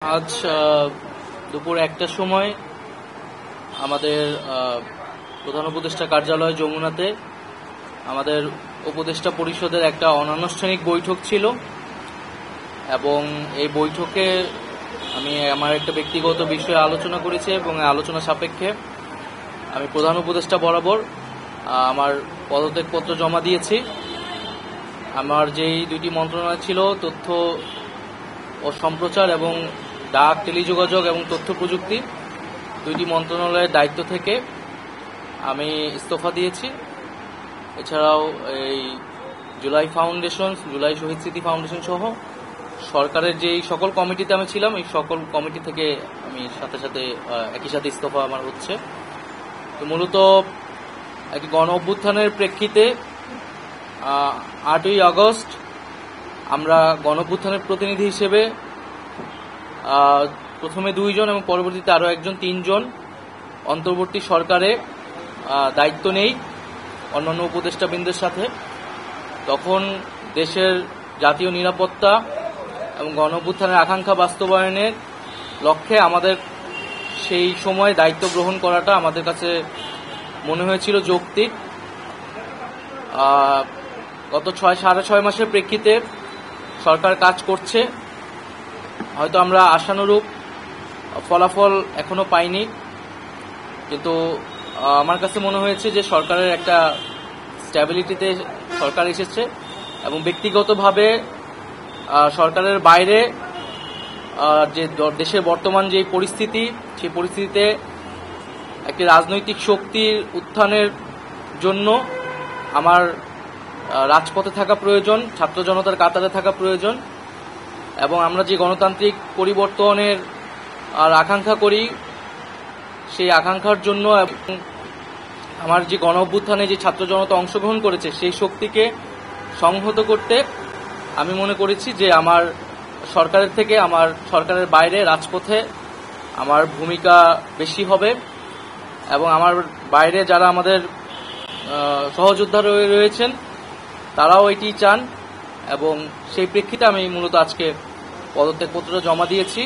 আজ দুপুর ১টার সময় আমাদের প্রধান উপদেষ্টা কার্যালয় যমুনাতে আমাদের উপদেষ্টা পরিষদের একটা অনানুষ্ঠানিক বৈঠক ছিল এবং এই বৈঠকে আমি আমার একটা ব্যক্তিগত বিষয়ে আলোচনা করেছি এবং আলোচনা সাপেক্ষে আমি প্রধান উপদেষ্টা বরাবর আমার পদত্যাগপত্র জমা দিয়েছি। আমার যেই দুইটি মন্ত্রণালয় ছিল, তথ্য ও সম্প্রচার এবং ডাক, টেলিযোগাযোগ এবং তথ্য প্রযুক্তি, দুইটি মন্ত্রণালয়ের দায়িত্ব থেকে আমি ইস্তফা দিয়েছি। এছাড়াও এই জুলাই ফাউন্ডেশন, জুলাই শহীদ স্মৃতি ফাউন্ডেশন সহ সরকারের যেই সকল কমিটিতে আমি ছিলাম, এই সকল কমিটি থেকে আমি সাথে সাথে একই সাথে ইস্তফা আমার হচ্ছে। তো মূলত একটি গণ অভ্যুত্থানের প্রেক্ষিতে 8ই আগস্ট আমরা গণ অভ্যুত্থানের প্রতিনিধি হিসেবে প্রথমে 2 জন এবং পরবর্তীতে আরও একজন 3 জন অন্তর্বর্তী সরকারে দায়িত্ব নেই অন্যান্য উপদেষ্টাবৃন্দের সাথে। তখন দেশের জাতীয় নিরাপত্তা এবং গণ অভ্যুত্থানের আকাঙ্ক্ষা বাস্তবায়নের লক্ষ্যে আমাদের সেই সময় দায়িত্ব গ্রহণ করাটা আমাদের কাছে মনে হয়েছিল যৌক্তিক। গত 6.5 মাসের প্রেক্ষিতে সরকার কাজ করছে, হয়তো আমরা আশানুরূপ ফলাফল এখনো পাইনি, কিন্তু আমার কাছে মনে হয়েছে যে সরকারের একটা স্ট্যাবিলিটিতে সরকার এসেছে এবং ব্যক্তিগতভাবে সরকারের বাইরে যে দেশের বর্তমান যে পরিস্থিতি, সেই পরিস্থিতিতে একটি রাজনৈতিক শক্তির উত্থানের জন্য আমার রাজপথে থাকা প্রয়োজন, ছাত্র জনতার কাতারে থাকা প্রয়োজন এবং আমরা যে গণতান্ত্রিক পরিবর্তনের আকাঙ্ক্ষা করি, সেই আকাঙ্ক্ষার জন্য এবং আমার যে গণ অভ্যুত্থানে যে ছাত্র জনতা অংশগ্রহণ করেছে, সেই শক্তিকে সংহত করতে আমি মনে করেছি যে আমার সরকারের থেকে আমার সরকারের বাইরে রাজপথে আমার ভূমিকা বেশি হবে এবং আমার বাইরে যারা আমাদের সহযোদ্ধা রয়েছেন তারাও এটি চান এবং সেই প্রেক্ষিতে আমি মূলত আজকে পদত্যাগপত্র জমা দিয়েছি।